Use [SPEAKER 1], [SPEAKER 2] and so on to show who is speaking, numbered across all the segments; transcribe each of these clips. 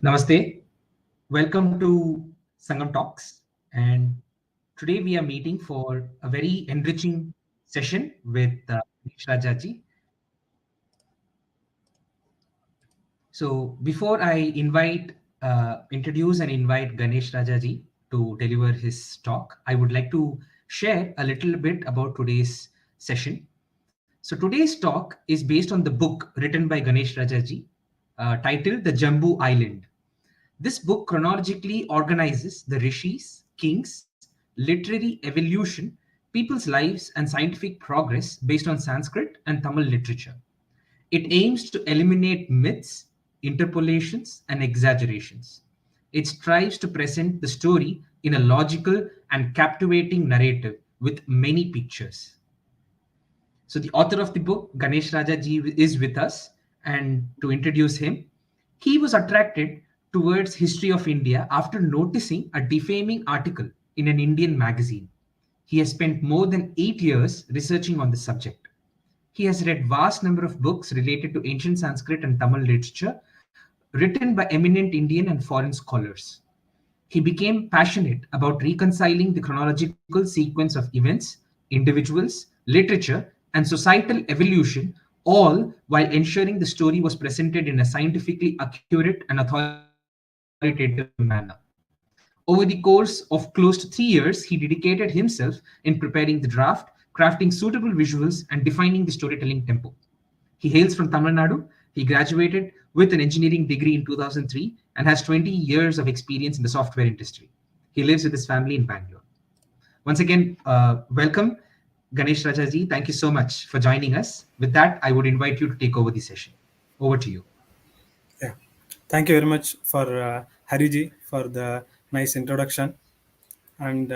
[SPEAKER 1] Namaste. Welcome to Sangam Talks. And today we are meeting for a very enriching session with Ganesh Raaja ji. So before I introduce and invite Ganesh Raaja ji to deliver his talk, I would like to share a little bit about today's session. So today's talk is based on the book written by Ganesh Raaja ji, titled The Jambū Island. This book chronologically organizes the Rishis, kings, literary evolution, people's lives, and scientific progress based on Sanskrit and Tamil literature. It aims to eliminate myths, interpolations, and exaggerations. It strives to present the story in a logical and captivating narrative with many pictures. So the author of the book, Ganesh Raaja ji, is with us, and to introduce him, he was attracted towards history of India after noticing a defaming article in an Indian magazine. He has spent more than 8 years researching on the subject. He has read vast number of books related to ancient Sanskrit and Tamil literature written by eminent Indian and foreign scholars. He became passionate about reconciling the chronological sequence of events, individuals, literature, and societal evolution, all while ensuring the story was presented in a scientifically accurate and authoritative manner. Over the course of close to 3 years, he dedicated himself in preparing the draft, crafting suitable visuals, and defining the storytelling tempo. He hails from Tamil Nadu. He graduated with an engineering degree in 2003 and has 20 years of experience in the software industry. He lives with his family in Bangalore. Once again, welcome, Ganesh Raaja ji. Thank you so much for joining us. With that, I would invite you to take over the session. Over to you.
[SPEAKER 2] Yeah, thank you very much for Hariji for the nice introduction. And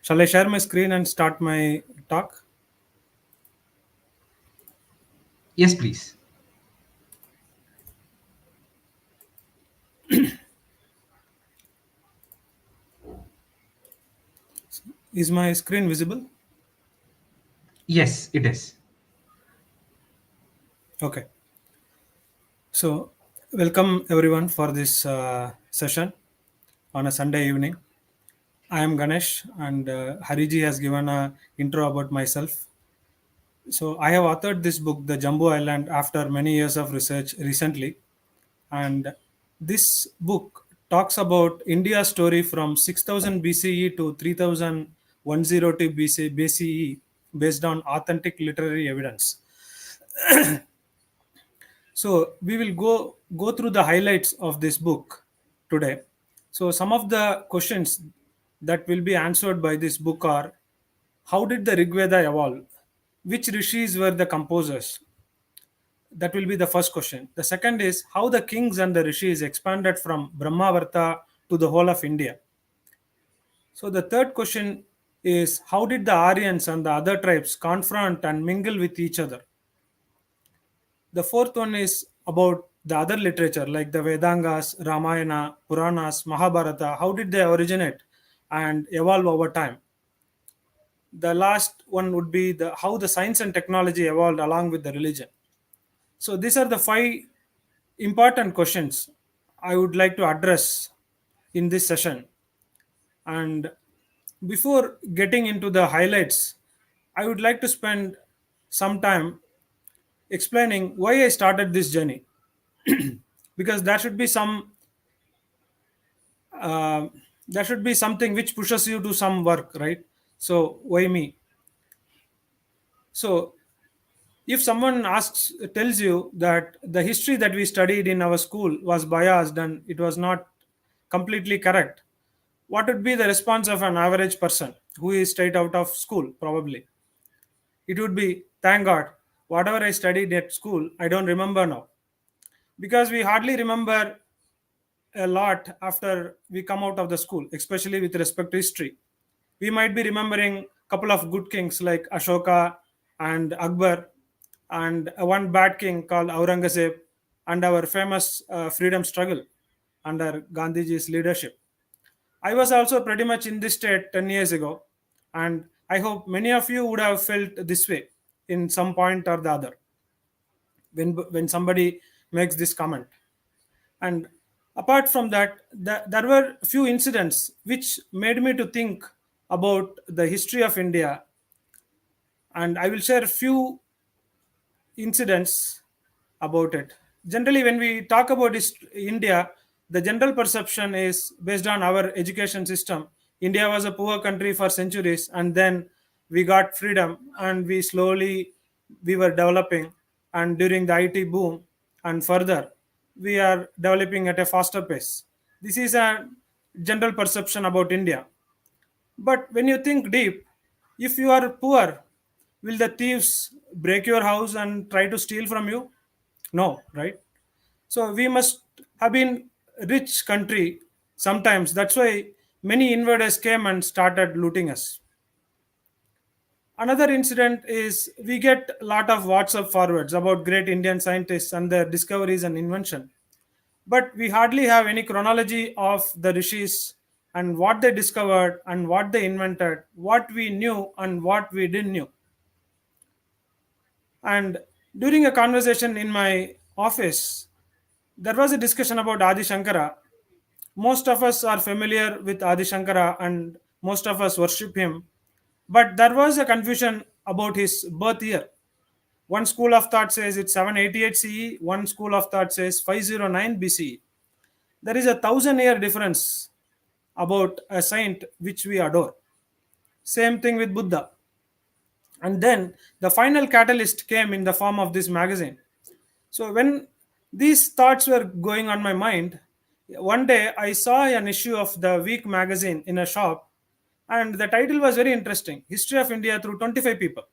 [SPEAKER 2] shall I share my screen and start my talk?
[SPEAKER 1] Yes, please.
[SPEAKER 2] Is my screen visible?
[SPEAKER 1] Yes, it is.
[SPEAKER 2] Okay. So, welcome everyone for this session on a Sunday evening. I am Ganesh, and Hariji has given a intro about myself. So, I have authored this book, The Jambū Island, after many years of research recently. And this book talks about India's story from 6000 BCE to 3102 BCE based on authentic literary evidence. So we will go through the highlights of this book today. So some of the questions that will be answered by this book are: how did the Rigveda evolve? Which rishis were the composers? That will be the first question. The second is how the kings and the rishis expanded from Brahmavarta to the whole of India. So the third question is how did the Aryans and the other tribes confront and mingle with each other? The fourth one is about the other literature like the Vedangas, Ramayana, Puranas, Mahabharata. How did they originate and evolve over time? The last one would be how the science and technology evolved along with the religion. So these are the 5 important questions I would like to address in this session. And before getting into the highlights, I would like to spend some time explaining why I started this journey. Because uh, that should be something which pushes you to some work, right? So why me? So if someone tells you that the history that we studied in our school was biased and it was not completely correct, what would be the response of an average person who is straight out of school? Probably it would be, thank God, whatever I studied at school I don't remember now. Because we hardly remember a lot after we come out of the school, especially with respect to history. We might be remembering a couple of good kings like Ashoka and Akbar, and one bad king called Aurangzeb, and our famous freedom struggle under Gandhiji's leadership. I was also pretty much in this state 10 years ago, and I hope many of you would have felt this way in some point or the other when somebody makes this comment. And Apart from that, there were few incidents which made me to think about the history of India, and I will share a few incidents about it. Generally, when we talk about India, the general perception is based on our education system. India was a poor country for centuries, and then we got freedom, and we were developing, and during the IT boom, and further, we are developing at a faster pace. This is a general perception about India. But when you think deep, if you are poor, will the thieves break your house and try to steal from you? No, right? So we must have been rich country sometimes. That's why many invaders came and started looting us. Another incident is we get a lot of WhatsApp forwards about great Indian scientists and their discoveries and invention. But we hardly have any chronology of the Rishis and what they discovered and what they invented, what we knew and what we didn't knew. And during a conversation in my office, there was a discussion about Adi Shankara. Most of us are familiar with Adi Shankara and most of us worship him. But there was a confusion about his birth year. One school of thought says it's 788 CE, one school of thought says 509 BCE. There is a 1,000-year difference about a saint which we adore. Same thing with Buddha. And then the final catalyst came in the form of this magazine. So when these thoughts were going on my mind, one day I saw an issue of the Week magazine in a shop, and the title was very interesting: History of India through 25 people.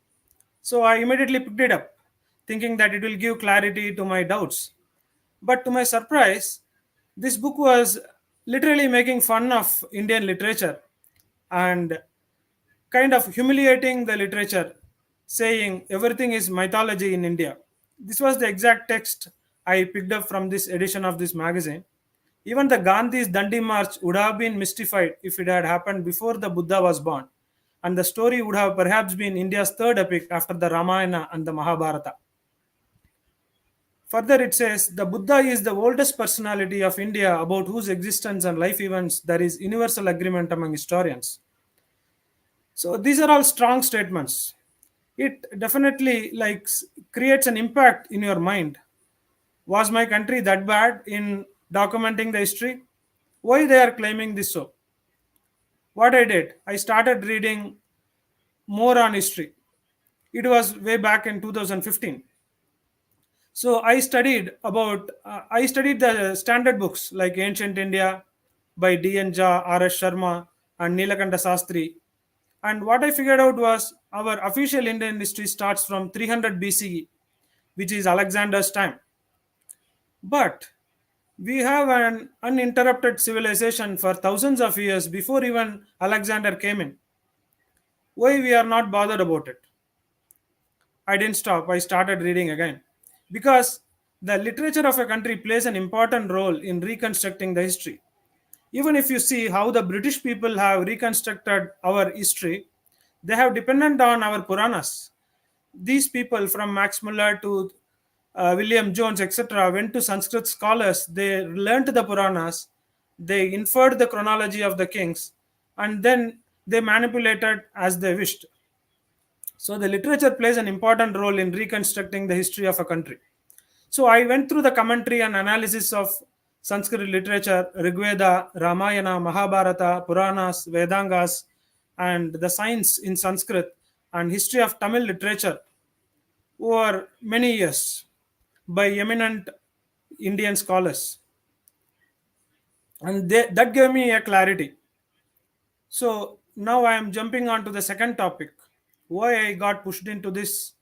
[SPEAKER 2] So I immediately picked it up, thinking that it will give clarity to my doubts. But to my surprise, this book was literally making fun of Indian literature and kind of humiliating the literature, saying everything is mythology in India. This was the exact text I picked up from this edition of this magazine. Even the Gandhi's Dandi March would have been mystified if it had happened before the Buddha was born, and the story would have perhaps been India's third epic after the Ramayana and the Mahabharata. Further, it says the Buddha is the oldest personality of India about whose existence and life events there is universal agreement among historians. So these are all strong statements. It definitely creates an impact in your mind. Was my country that bad in documenting the history? Why they are claiming this so? What I did, I started reading more on history. It was way back in 2015. So I studied the standard books like Ancient India by D.N. Jha, R.S. Sharma, and Nilakanta Sastri. And what I figured out was our official Indian history starts from 300 BCE, which is Alexander's time. But we have an uninterrupted civilization for thousands of years before even Alexander came in. Why we are not bothered about it? I didn't stop. I started reading again. Because the literature of a country plays an important role in reconstructing the history. Even if you see how the British people have reconstructed our history, they have depended on our Puranas. These people from Max Muller to William Jones, etc., went to Sanskrit scholars. They learnt the Puranas, they inferred the chronology of the kings, and then they manipulated as they wished. So the literature plays an important role in reconstructing the history of a country. So I went through the commentary and analysis of Sanskrit literature, Rigveda, Ramayana, Mahabharata, Puranas, Vedangas, and the science in Sanskrit and history of Tamil literature over many years by eminent Indian scholars. And that gave me a clarity. So now I am jumping on to the second topic: why I got pushed into this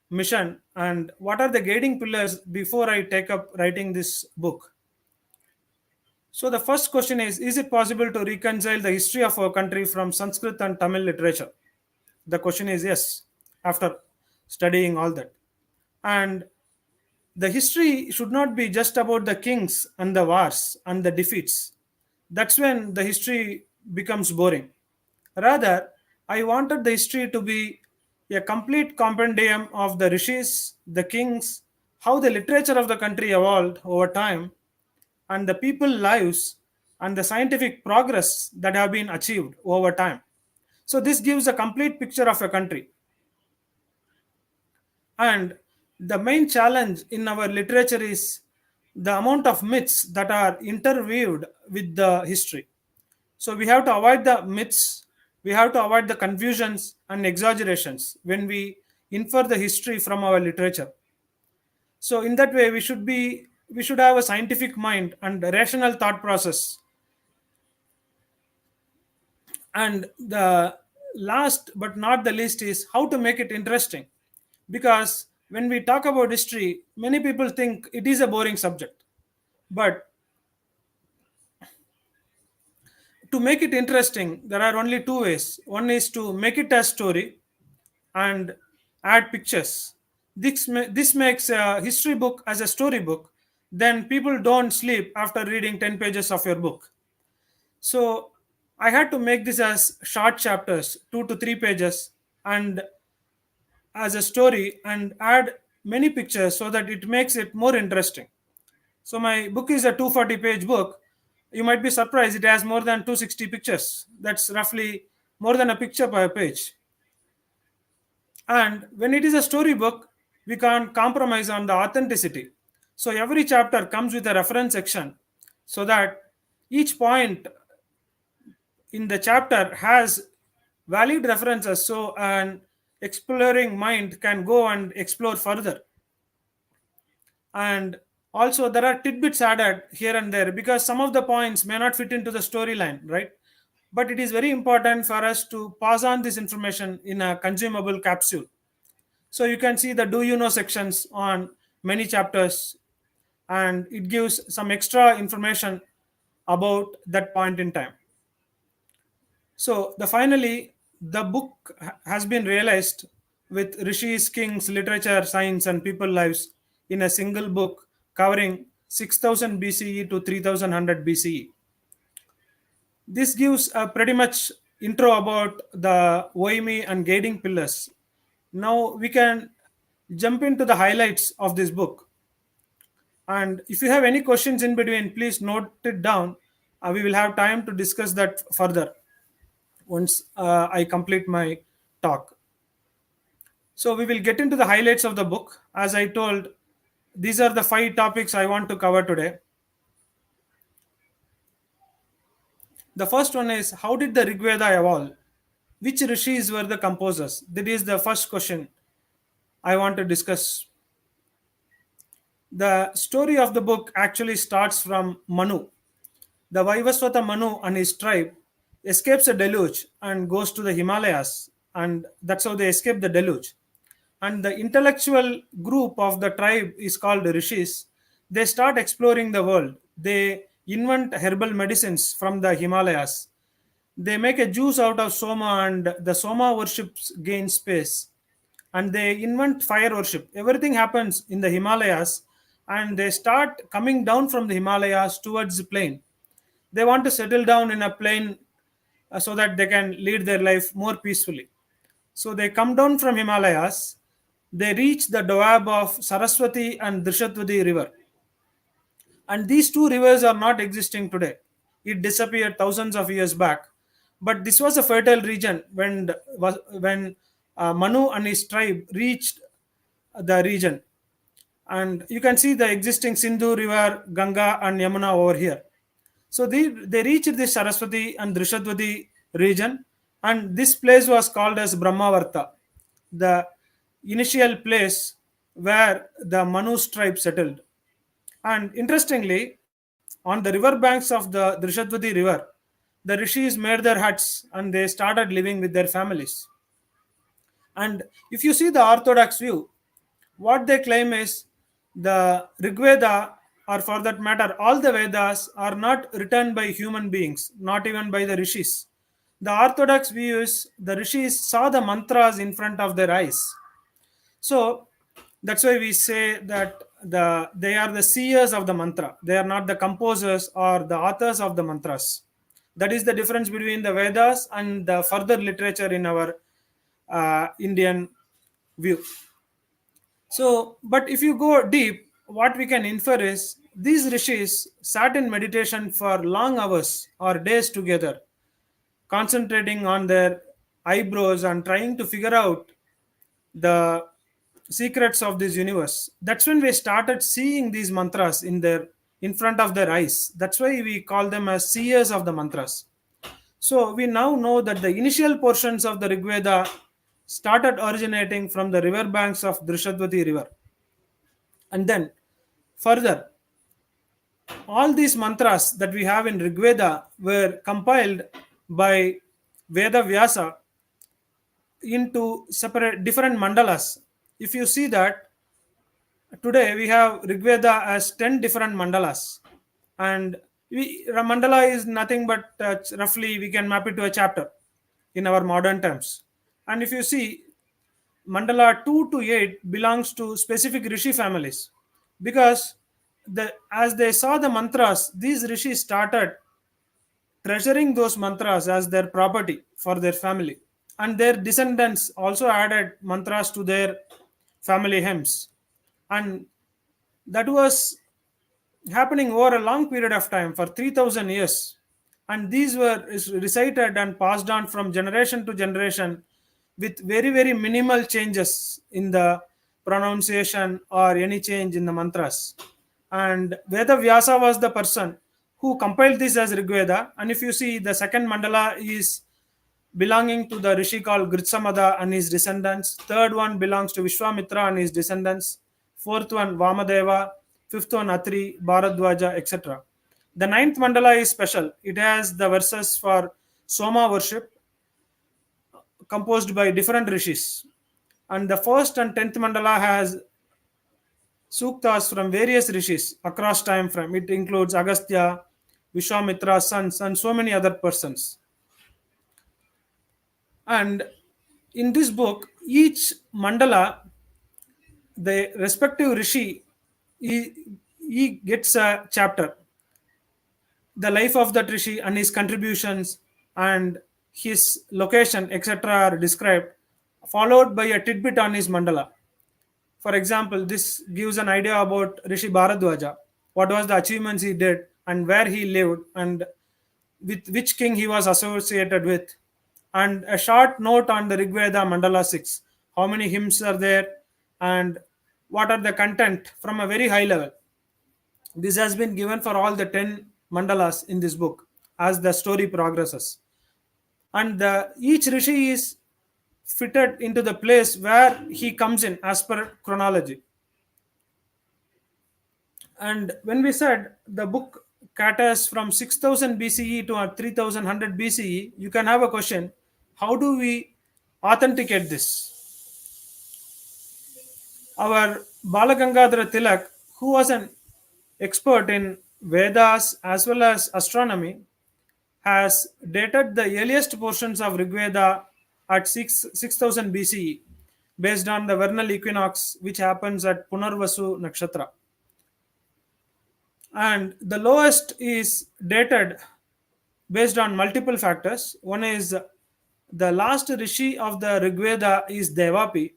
[SPEAKER 2] mission and what are the guiding pillars before I take up writing this book. So the first question is it possible to reconcile the history of our country from Sanskrit and Tamil literature? The question is yes, after studying all that. And the history should not be just about the kings and the wars and the defeats. That's when the history becomes boring. Rather, I wanted the history to be a complete compendium of the rishis, the kings, how the literature of the country evolved over time, and the people lives and the scientific progress that have been achieved over time. So this gives a complete picture of a country. And the main challenge in our literature is the amount of myths that are interweaved with the history. So we have to avoid the myths, we have to avoid the confusions and exaggerations when we infer the history from our literature. So in that way we should have a scientific mind and a rational thought process. And the last but not the least is how to make it interesting, because when we talk about history many people think it is a boring subject, but to make it interesting there are only two ways. One is to make it a story and add pictures. This makes a history book as a story book, then people don't sleep after reading 10 pages of your book. So I had to make this as short chapters, 2 to 3 pages, and as a story and add many pictures so that it makes it more interesting. So my book is a 240-page book. You might be surprised it has more than 260 pictures. That's roughly more than a picture per page. And when it is a storybook, we can't compromise on the authenticity. So every chapter comes with a reference section so that each point in the chapter has valid references so an exploring mind can go and explore further. And also there are tidbits added here and there because some of the points may not fit into the storyline, right? But it is very important for us to pass on this information in a consumable capsule. So you can see the do you know sections on many chapters, and it gives some extra information about that point in time. So the finally the book has been realized with Rishis, kings, literature, science, and people lives in a single book covering 6000 BCE to 3100 BCE. This gives a pretty much intro about the Oimi and guiding pillars. Now we can jump into the highlights of this book. And if you have any questions in between, please note it down. We will have time to discuss that further once I complete my talk. So we will get into the highlights of the book. As I told, these are the 5 topics I want to cover today. The first one is how did the Rigveda evolve? Which rishis were the composers? That is the first question I want to discuss. The story of the book actually starts from Manu. The Vaivasvata Manu and his tribe escapes a deluge and goes to the Himalayas, and that's how they escape the deluge. And the intellectual group of the tribe is called Rishis. They start exploring the world. They invent herbal medicines from the Himalayas. They make a juice out of Soma, and the Soma worships gain space. And they invent fire worship. Everything happens in the Himalayas, and they start coming down from the Himalayas towards the plain. They want to settle down in a plain so that they can lead their life more peacefully. So they come down from Himalayas, they reach the doab of Saraswati and Drishatwadi river. And these two rivers are not existing today. It disappeared thousands of years back. But this was a fertile region when Manu and his tribe reached the region. And you can see the existing Sindhu river, Ganga, and Yamuna over here. So they reached the Saraswati and Drishatwadi region, and this place was called as Brahmavarta, the initial place where the Manu's tribe settled. And interestingly, on the river banks of the Drishatwadi river, the rishis made their huts and they started living with their families. And if you see the orthodox view, what they claim is the Rigveda, or for that matter, all the Vedas are not written by human beings, not even by the rishis. The orthodox view is the rishis saw the mantras in front of their eyes. So that's why we say that they are the seers of the mantra. They are not the composers or the authors of the mantras. That is the difference between the Vedas and the further literature in our Indian view. So, but if you go deep, what we can infer is these rishis sat in meditation for long hours or days together, concentrating on their eyebrows and trying to figure out the secrets of this universe. That's when we started seeing these mantras in front of their eyes. That's why we call them as seers of the mantras. So we now know that the initial portions of the Rigveda started originating from the river banks of Drishadvati river. And then further, all these mantras that we have in Rigveda were compiled by Veda Vyasa into separate different mandalas. If you see that today we have Rigveda as 10 different mandalas, and a mandala is nothing but roughly we can map it to a chapter in our modern terms. And if you see, mandala 2 to 8 belongs to specific rishi families, because as they saw the mantras, these rishis started treasuring those mantras as their property for their family, and their descendants also added mantras to their family hymns, and that was happening over a long period of time for 3000 years, and these were recited and passed on from generation to generation with very very minimal changes in the pronunciation or any change in the mantras. And Veda Vyasa was the person who compiled this as Rigveda. And if you see, the second mandala is belonging to the rishi called Gritsamada and his descendants. Third one belongs to Vishwamitra and his descendants. Fourth one Vamadeva. Fifth one Atri, Bharadwaja, etc. The ninth mandala is special. It has the verses for Soma worship composed by different rishis. And the first and 10th mandala has suktas from various rishis across time frame. It includes Agastya, Vishwamitra's sons, and so many other persons. And in this book, each mandala, the respective rishi, he gets a chapter. The life of that rishi and his contributions and his location, etc., are described, followed by a tidbit on his mandala. For example, this gives an idea about Rishi Bharadwaja, what was the achievements he did, and where he lived, and with which king he was associated with, and a short note on the Rigveda Mandala 6, how many hymns are there, and what are the content from a very high level. This has been given for all the 10 mandalas in this book as the story progresses. And each rishi is fitted into the place where he comes in as per chronology. And when we said the book caters from 6000 BCE to 3100 BCE, you can have a question: how do we authenticate this? Our Balagangadhara Tilak, who was an expert in Vedas as well as astronomy, has dated the earliest portions of Rigveda at 6000 BCE based on the vernal equinox which happens at Punarvasu Nakshatra. And the lowest is dated based on multiple factors. One is the last rishi of the Rigveda is Devapi,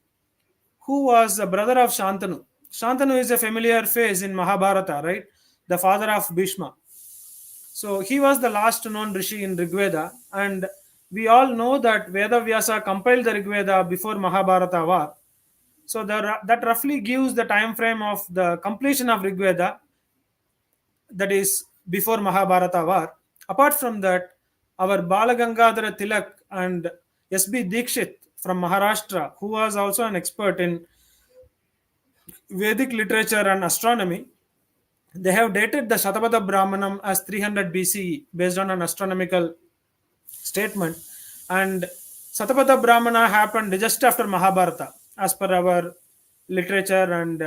[SPEAKER 2] who was the brother of Shantanu. Shantanu is a familiar face in Mahabharata, right? The father of Bhishma. So he was the last known rishi in Rigveda, and we all know that Veda Vyasa compiled the Rigveda before Mahabharata war. So that roughly gives the time frame of the completion of Rigveda, that is before Mahabharata war. Apart from that, our Balagangadhara Tilak and S.B. Dikshit from Maharashtra, who was also an expert in Vedic literature and astronomy, they have dated the Shatapada Brahmanam as 300 BCE based on an astronomical statement. And Shatapada Brahmana happened just after Mahabharata as per our literature and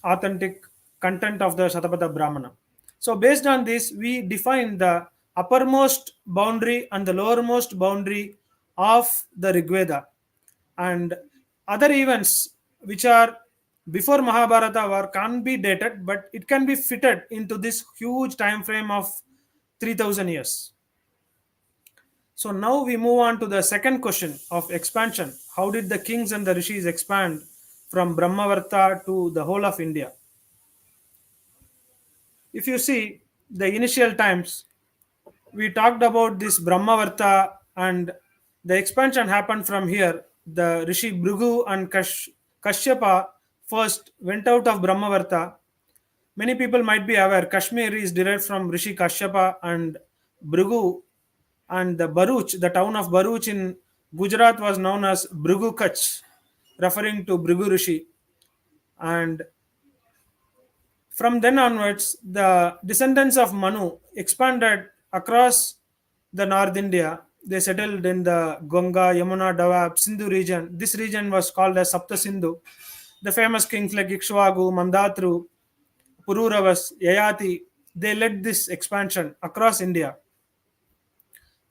[SPEAKER 2] authentic content of the Shatapada Brahmana. So based on this, we define the uppermost boundary and the lowermost boundary of the Rigveda, and other events which are before Mahabharata war can't be dated, but it can be fitted into this huge time frame of 3000 years. So now we move on to the second question of expansion. How did the kings and the rishis expand from Brahmavarta to the whole of India? if you see the initial times, we talked about this Brahmavarta, and the expansion happened from here. The Rishi Bhrigu and Kashyapa first went out of Brahmavarta. Many people might be aware Kashmir is derived from Rishi Kashyapa and Bhrigu, and the Bharuch, the town of Bharuch in Gujarat, was known as Bhrigu Kach, referring to Bhrigu Rishi. And from then onwards, the descendants of Manu expanded across the North India. They settled in the Ganga, Yamuna, Doab, Sindhu region. This region was called as Sapta Sindhu. The famous kings like Ikshvaku, Mandatru, Pururavas, Yayati, they led this expansion across India.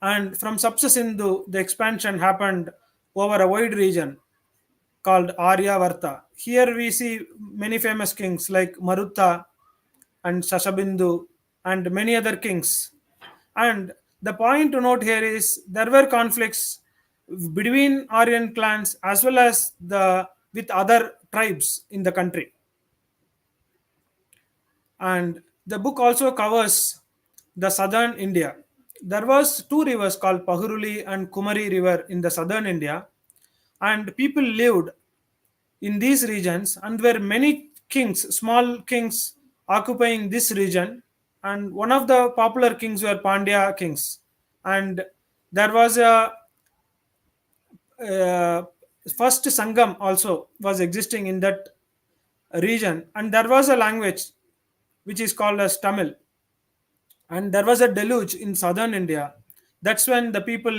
[SPEAKER 2] And from Sapta Sindhu, the expansion happened over a wide region called Aryavarta. Here we see many famous kings like Marutha and Shashabindu and many other kings. And the point to note here is there were conflicts between Aryan clans as well as the with other tribes in the country. And the book also covers the southern India. There was two rivers called Pahuruli and Kumari river in the southern India, and people lived in these regions, and there were many kings, small kings occupying this region, and one of the popular kings were Pandya kings. And there was a uh, first Sangam also was existing in that region, and there was a language which is called as Tamil, and there was a deluge in southern India. That's when the people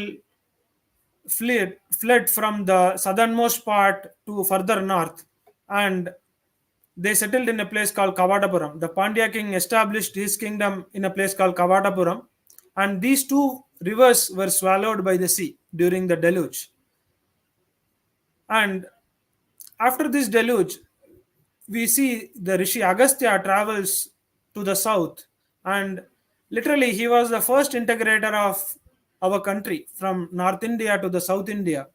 [SPEAKER 2] fled from the southernmost part to further north, and they settled in a place called Kavadapuram. The Pandya king established his kingdom in a place called Kavadapuram, and these two rivers were swallowed by the sea during the deluge. And after this deluge, we see the Rishi Agastya travels to the south, and literally he was the first integrator of our country from North India to the South India.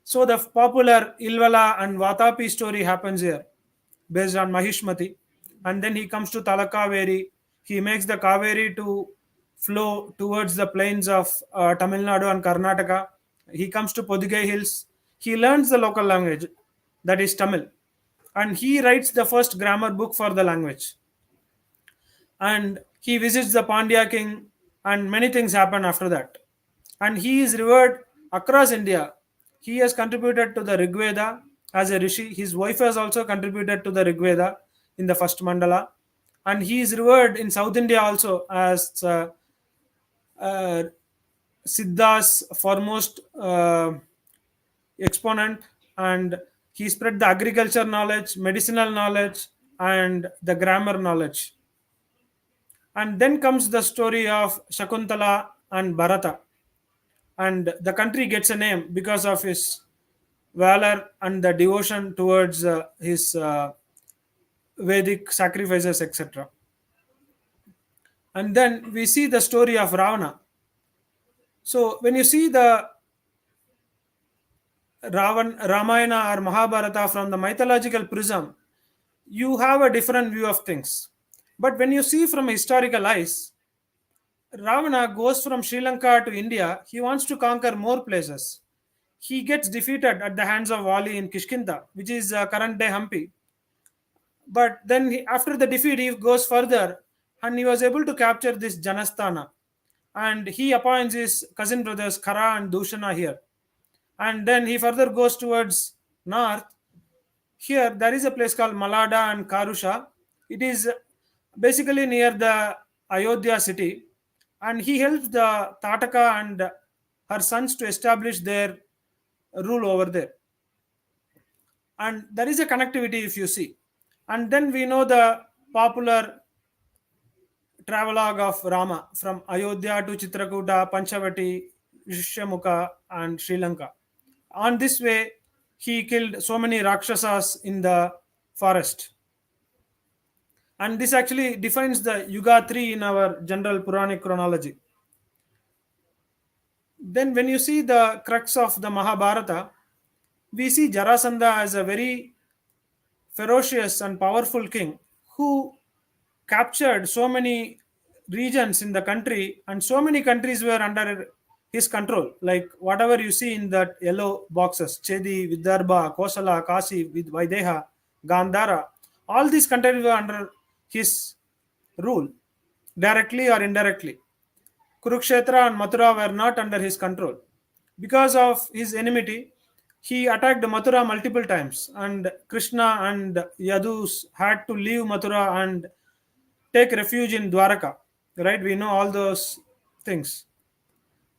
[SPEAKER 2] So the popular Ilvala and Vatapi story happens here, based on Mahishmati, and then he comes to Talakaveri. He makes the Kaveri to flow towards the plains of Tamil Nadu and Karnataka. He comes to Podigai Hills. He learns the local language, that is Tamil, and he writes the first grammar book for the language. And he visits the Pandya king, and many things happen after that. And he is revered across India. He has contributed to the Rigveda as a rishi. His wife has also contributed to the Rigveda in the first mandala, and he is revered in South India also as uh, Siddha's foremost exponent, and he spread the agriculture knowledge, medicinal knowledge, and the grammar knowledge. And then comes the story of Shakuntala and Bharata, and the country gets a name because of his valor and the devotion towards his Vedic sacrifices, etc. And then we see the story of Ravana. So when you see the Ramayana or Mahabharata from the mythological prism, you have a different view of things. But when you see from historical eyes, Ravana goes from Sri Lanka to India. He wants to conquer more places. He gets defeated at the hands of Wali in Kishkinda, which is current day Hampi. But then after the defeat, he goes further, and he was able to capture this Janasthana. And he appoints his cousin brothers Khara and Dushana here. And then he further goes towards north. Here, there is a place called Malada and Karusha. It is basically near the Ayodhya city. And he helps the Tataka and her sons to establish their rule over there. And there is a connectivity if you see. And then we know the popular travelogue of Rama from Ayodhya to Chitrakuta, Panchavati, Rishyamukha, and Sri Lanka. On this way, he killed so many Rakshasas in the forest. And this actually defines the Yuga 3 in our general Puranic chronology. Then, when you see the crux of the Mahabharata, we see Jarasandha as a very ferocious and powerful king who captured so many regions in the country, and so many countries were under his control. Like whatever you see in that yellow boxes, Chedi, Vidarbha, Kosala, Kasi, with Vaideha, Gandhara, all these countries were under his rule, directly or indirectly. Kurukshetra and Mathura were not under his control. Because of his enmity, he attacked Mathura multiple times, and Krishna and Yadus had to leave Mathura and take refuge in Dwaraka. Right? We know all those things.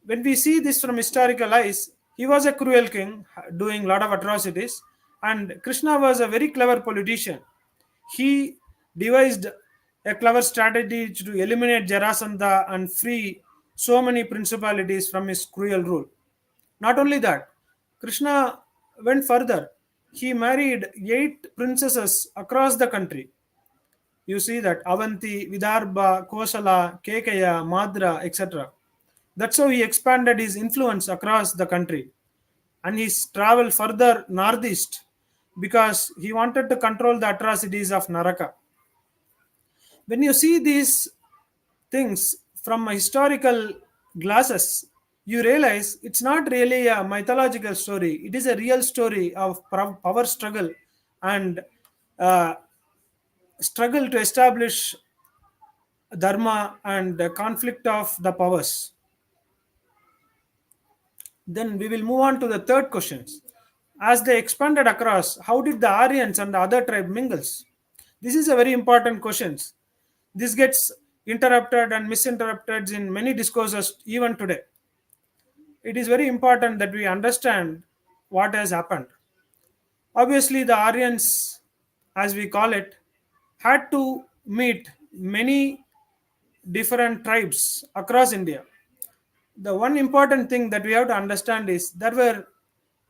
[SPEAKER 2] When we see this from historical eyes, he was a cruel king doing a lot of atrocities, and Krishna was a very clever politician. He devised a clever strategy to eliminate Jarasandha and free so many principalities from his cruel rule. Not only that, Krishna went further. He married 8 princesses across the country. You see that Avanti, Vidarbha, Kosala, Kekaya, Madra, etc. That's how he expanded his influence across the country. And he's traveled further northeast because he wanted to control the atrocities of Naraka. When you see these things from a historical glasses, you realize it's not really a mythological story. It is a real story of power struggle and uh, struggle to establish dharma and the conflict of the powers. Then we will move on to the third questions. As they expanded across, how did the Aryans and the other tribe mingles? This is a very important question. This gets interrupted and misinterpreted in many discourses even today. It is very important that we understand what has happened. Obviously, the Aryans, as we call it, had to meet many different tribes across India. The one important thing that we have to understand is there were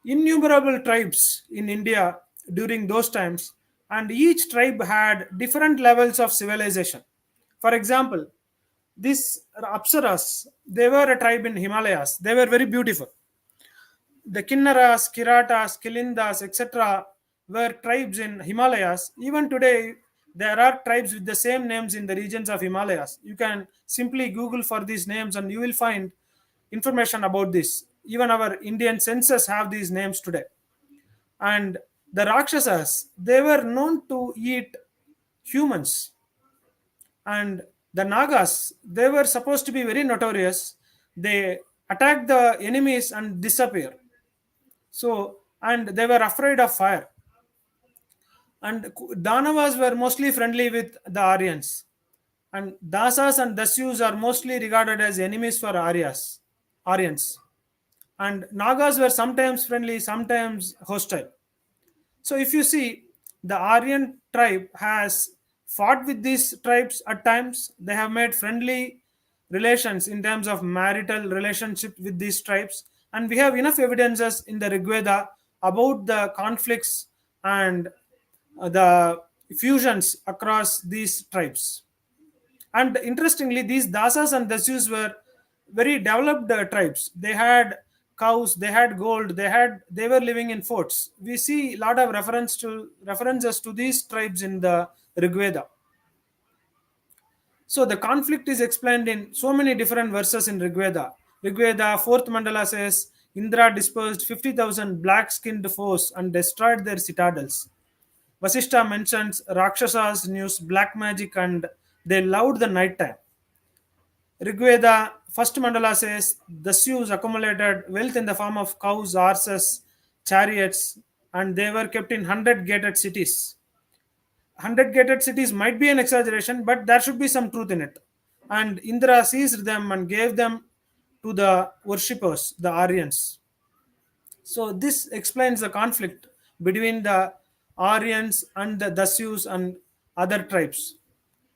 [SPEAKER 2] innumerable tribes in India during those times, and each tribe had different levels of civilization. For example, these Apsaras, they were a tribe in Himalayas. They were very beautiful. The Kinnaras, Kiratas, Kilindas, etc., were tribes in Himalayas. Even today, there are tribes with the same names in the regions of Himalayas. You can simply Google for these names and you will find information about this. Even our Indian census have these names today. And the Rakshasas, they were known to eat humans. And the Nāgās, they were supposed to be very notorious. They attack the enemies and disappear. So, and they were afraid of fire. And Danavas were mostly friendly with the Aryans. And Dasas and Dasyus are mostly regarded as enemies for Aryans. And Nagas were sometimes friendly, sometimes hostile. So if you see, the Aryan tribe has fought with these tribes at times. They have made friendly relations in terms of marital relationship with these tribes, and we have enough evidences in the Rigveda about the conflicts and the fusions across these tribes. And interestingly, these Dasas and Dasyus were very developed tribes. They had cows, they had gold, they were living in forts. We see a lot of references to these tribes in the Rigveda. So the conflict is explained in so many different verses in Rigveda. Rigveda, fourth mandala says Indra dispersed 50,000 black-skinned foes and destroyed their citadels. Vasishta mentions Rakshasas used black magic and they loved the night time. Rigveda, first mandala says the Sioux accumulated wealth in the form of cows, horses, chariots, and they were kept in 100 gated cities. 100 gated cities might be an exaggeration, but there should be some truth in it. And Indra seized them and gave them to the worshippers, the Aryans. So this explains the conflict between the Aryans and the Dasyus and other tribes.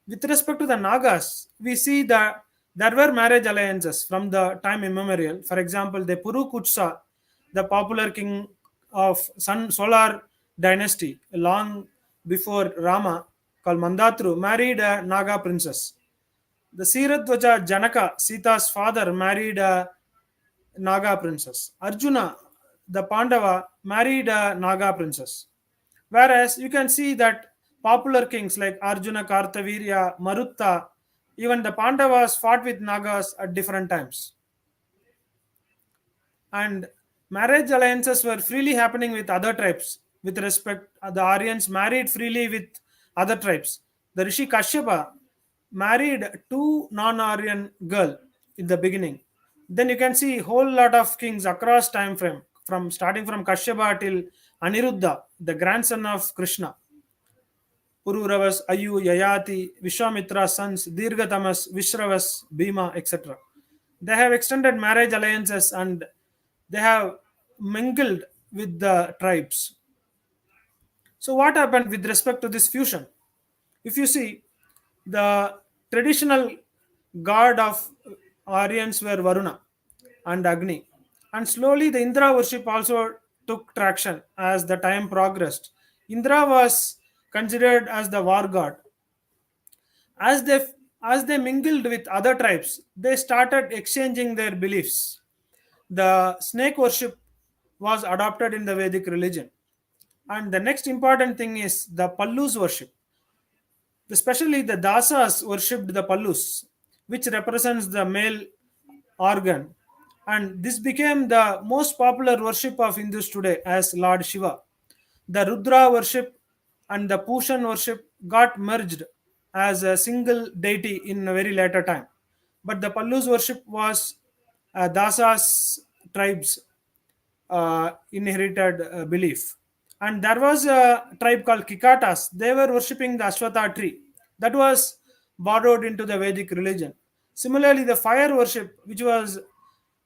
[SPEAKER 2] With respect to the Nāgās, we see that there were marriage alliances from the time immemorial. For example, the Purukutsa, the popular king of solar dynasty, long before Rama, called Mandatru, married a Naga princess. The Siradwaja Janaka, Sita's father, married a Naga princess. Arjuna, the Pandava, married a Naga princess. Whereas you can see that Popular kings like Arjuna, Kartavirya, Marutta, even the Pandavas fought with Nagas at different times. And marriage alliances were freely happening with other tribes. With respect, the Aryans married freely with other tribes. The Rishi Kashyapa married two non-Aryan girl in the beginning. Then you can see whole lot of kings across time frame, from starting from Kashyapa till Aniruddha, the grandson of Krishna. Pururavas, Ayu, Yayati, Vishwamitra's sons, Dirghatamas, Vishravas, Bhima, etc. They have extended marriage alliances and they have mingled with the tribes. So, what happened with respect to this fusion? If you see, the traditional god of Aryans were Varuna and Agni, and slowly the Indra worship also took traction as the time progressed. Indra was considered as the war god. As they mingled with other tribes, they started exchanging their beliefs. The snake worship was adopted in the Vedic religion. And the next important thing is the Pallus worship. Especially the Dasas worshipped the Pallus, which represents the male organ. And this became the most popular worship of Hindus today as Lord Shiva. The Rudra worship and the Pushan worship got merged as a single deity in a very later time. But the Pallus worship was Dasa's tribes inherited belief. And there was a tribe called Kikatas. They were worshipping the Ashwatha tree that was borrowed into the Vedic religion. Similarly, the fire worship, which was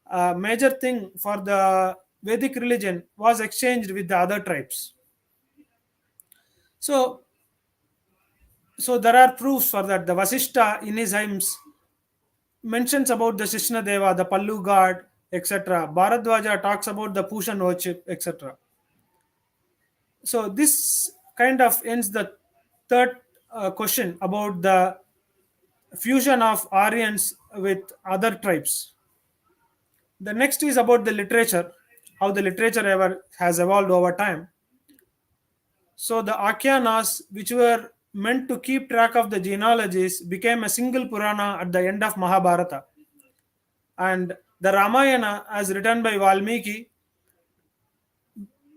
[SPEAKER 2] a major thing for the Vedic religion, was exchanged with the other tribes. So, so there are proofs for that. The Vasishta in his hymns mentions about the Shishna Deva, the Pallu god, etc. Bharadwaja talks about the Pushan worship, etc. So this kind of ends the third question about the fusion of Aryans with other tribes. The next is about the literature, how the literature ever has evolved over time. So the Akyanas, which were meant to keep track of the genealogies, became a single Purana at the end of Mahabharata. And the Ramayana, as written by Valmiki,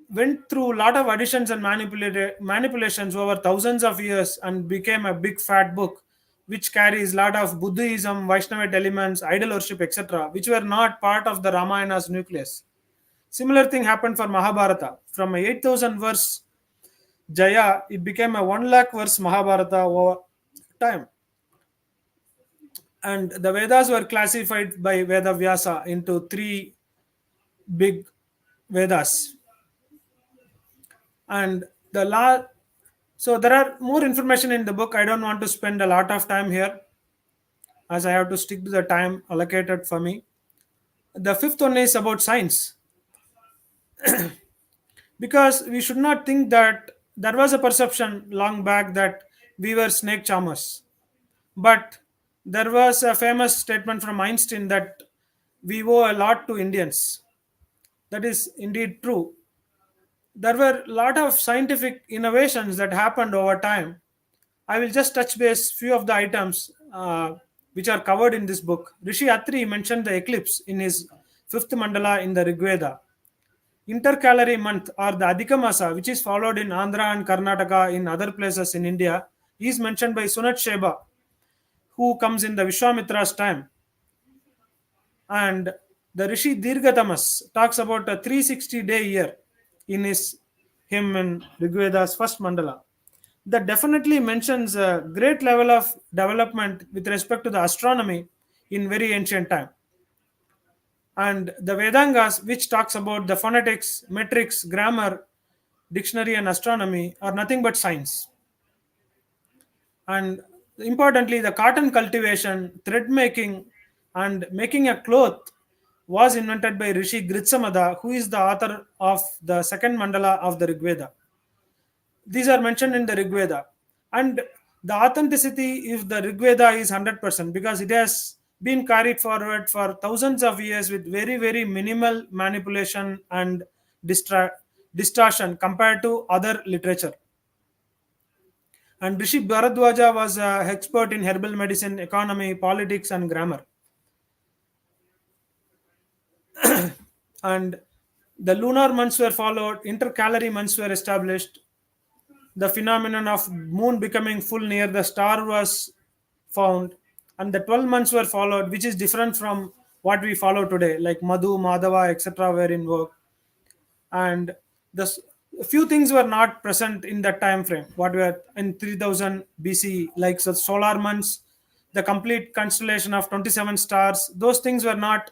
[SPEAKER 2] went through a lot of additions and manipulations over thousands of years and became a big fat book which carries a lot of Buddhism, Vaishnavite elements, idol worship, etc., which were not part of the Ramayana's nucleus. Similar thing happened for Mahabharata. From a 8,000 verse Jaya, it became a 1 lakh verse Mahabharata over time. And the Vedas were classified by Veda Vyasa into three big Vedas. And the so there are more information in the book. I don't want to spend a lot of time here as I have to stick to the time allocated for me. The fifth one is about science, because we should not think that there was a perception long back that we were snake charmers, but there was a famous statement from Einstein that we owe a lot to Indians. That is indeed true. There were a lot of scientific innovations that happened over time. I will just touch base few of the items which are covered in this book. Rishi Atri mentioned the eclipse in his fifth mandala in the Rigveda. Intercalary month or the Adhikamasa, which is followed in Andhra and Karnataka in other places in India, is mentioned by Sunat Sheba, who comes in the Vishwamitra's time. And the Rishi Dirghatamas talks about a 360-day year in his hymn in Rigveda's first mandala. That definitely mentions a great level of development with respect to the astronomy in very ancient time. And the Vedangas, which talks about the phonetics, metrics, grammar, dictionary, and astronomy, are nothing but science. And importantly, the cotton cultivation, thread making, and making a cloth was invented by Rishi Gritsamada, who is the author of the second mandala of the Rigveda. These are mentioned in the Rigveda. And the authenticity if the Rigveda is 100% because it has been carried forward for thousands of years with very, very minimal manipulation and distortion compared to other literature. And Rishi Bharadwaja was an expert in herbal medicine, economy, politics, and grammar. And the lunar months were followed, intercalary months were established, the phenomenon of moon becoming full near the star was found, and the 12 months were followed, which is different from what we follow today, like Madhu, Madhava, etc. were in work. And the few things were not present in that time frame what were in 3000 BC, like so solar months, the complete constellation of 27 stars. Those things were not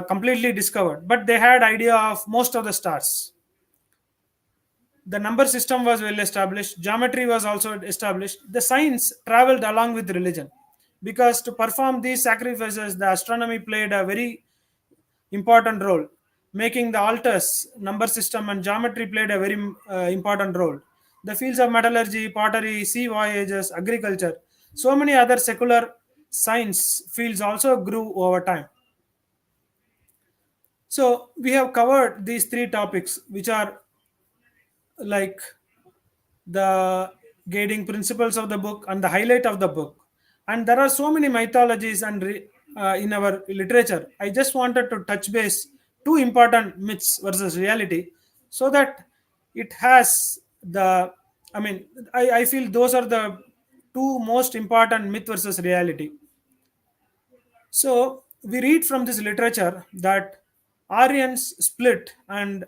[SPEAKER 2] completely discovered, but they had idea of most of the stars. The number system was well established, geometry was also established, the science traveled along with religion, because to perform these sacrifices the astronomy played a very important role, making the altars, number system, and geometry played a very important role. The fields of metallurgy, pottery, sea voyages, agriculture, so many other secular science fields also grew over time. So we have covered these three topics, which are like the guiding principles of the book and the highlight of the book. And there are so many mythologies and in our literature. I just wanted to touch base two important myths versus reality, so that it has the, I mean, I feel those are the two most important myth versus reality. So we read from this literature that Aryans split, and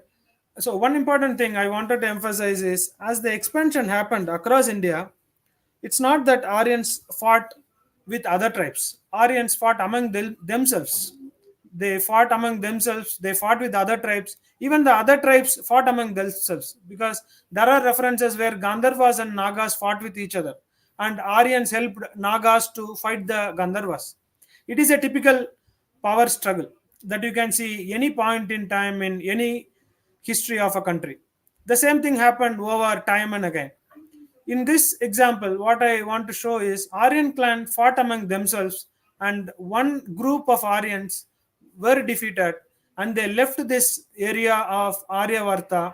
[SPEAKER 2] so one important thing I wanted to emphasize is as the expansion happened across India, it's not that Aryans fought with other tribes. Aryans fought among themselves. They fought among themselves. They fought with other tribes. Even the other tribes fought among themselves, because there are references where Gandharvas and Nāgās fought with each other, and Aryans helped Nāgās to fight the Gandharvas. It is a typical power struggle that you can see any point in time in any history of a country. The same thing happened over time and again. In this example, what I want to show is Aryan clan fought among themselves, and one group of Aryans were defeated, and they left this area of Aryavarta.